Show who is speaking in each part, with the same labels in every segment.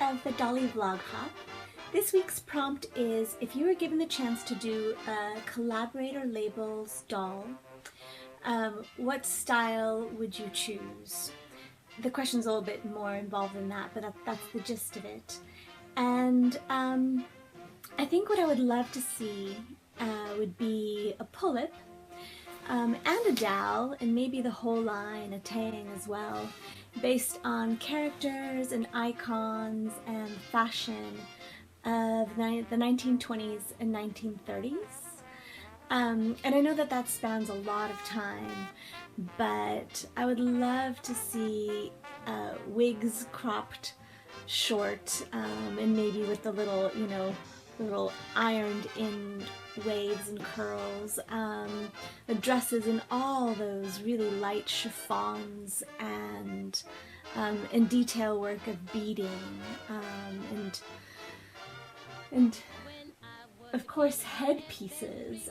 Speaker 1: of the Dolly Vlog Hop. This week's prompt is, if you were given the chance to do a collaborator labels doll, what style would you choose? The question's a little bit more involved than that, but that's the gist of it. And I think what I would love to see would be a Pullip and a doll, and maybe the whole line, a taeyang as well, based on characters and icons and fashion of the 1920s and 1930s. And I know that spans a lot of time, but I would love to see wigs cropped short, and maybe with the little, little ironed in waves and curls, the dresses in all those really light chiffons and detail work of beading, and of course headpieces.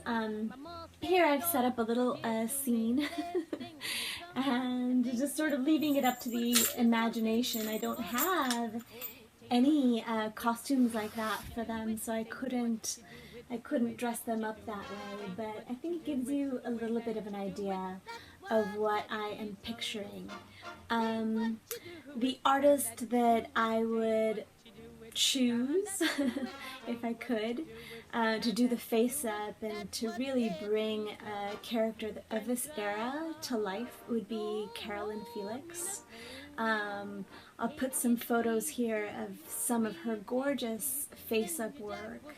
Speaker 1: Here I've set up a little scene and just sort of leaving it up to the imagination. I don't have any costumes like that for them, so I couldn't dress them up that way, but I think it gives you a little bit of an idea of what I am picturing. The artist that I would choose, if I could, to do the face-up and to really bring a character of this era to life would be Karolin Felix. I'll put some photos here of some of her gorgeous face-up work.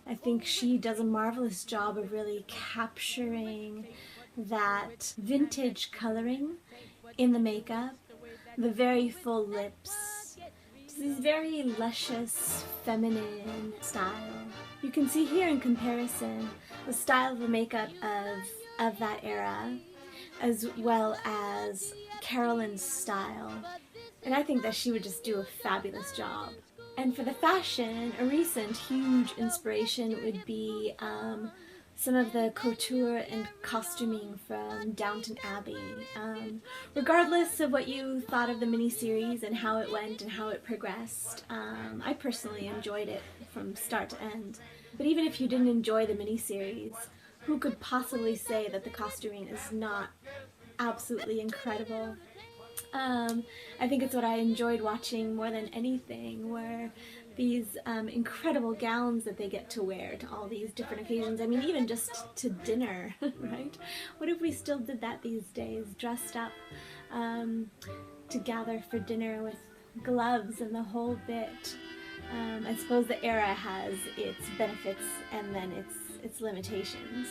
Speaker 1: I think she does a marvelous job of really capturing that vintage coloring in the makeup, the very full lips, this very luscious, feminine style. You can see here in comparison the style of the makeup of that era, as well as Karolin's style. And I think that she would just do a fabulous job. And for the fashion, a recent huge inspiration would be some of the couture and costuming from Downton Abbey. Regardless of what you thought of the miniseries and how it went and how it progressed, I personally enjoyed it from start to end. But even if you didn't enjoy the miniseries, who could possibly say that the costuming is not absolutely incredible? I think it's what I enjoyed watching more than anything, were these incredible gowns that they get to wear to all these different occasions. I mean, even just to dinner, right? What if we still did that these days, dressed up to gather for dinner with gloves and the whole bit? I suppose the era has its benefits and then its limitations.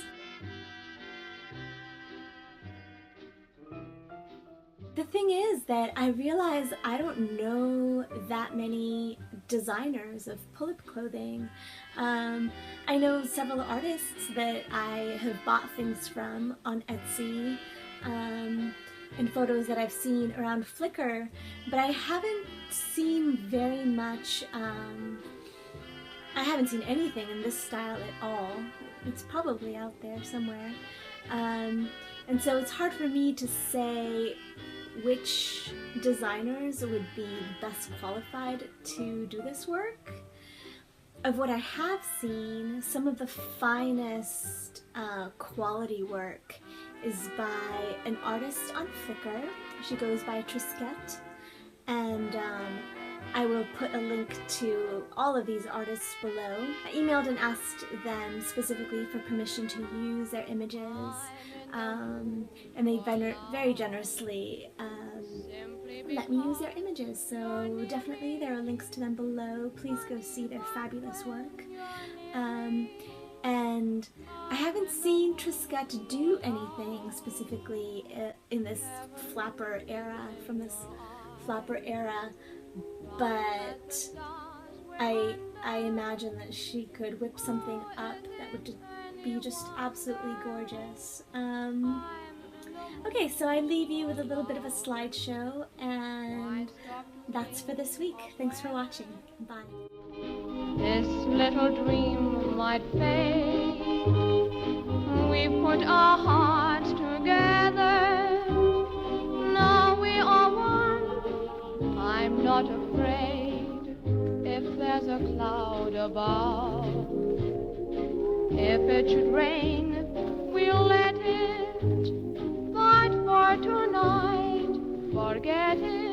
Speaker 1: The thing is that I realize I don't know that many designers of Pullip clothing. I know several artists that I have bought things from on Etsy, and photos that I've seen around Flickr, but I haven't seen very much, I haven't seen anything in this style at all. It's probably out there somewhere. And so it's hard for me to say which designers would be best qualified to do this work. Of what I have seen, some of the finest quality work is by an artist on Flickr. She goes by Trisquette, and I will put a link to all of these artists below. I emailed and asked them specifically for permission to use their images, and they very generously let me use their images, so definitely there are links to them below. Please go see their fabulous work. And I haven't seen Trisquette do anything specifically in this flapper era, but I imagine that she could whip something up that would be just absolutely gorgeous. Okay, so I leave you with a little bit of a slideshow, and that's for this week. Thanks for watching. Bye.
Speaker 2: This little dream might fade. We put our hearts together. Now we are one. I'm not afraid. there's a cloud above. If it should rain, we'll let it, but for tonight, forget it.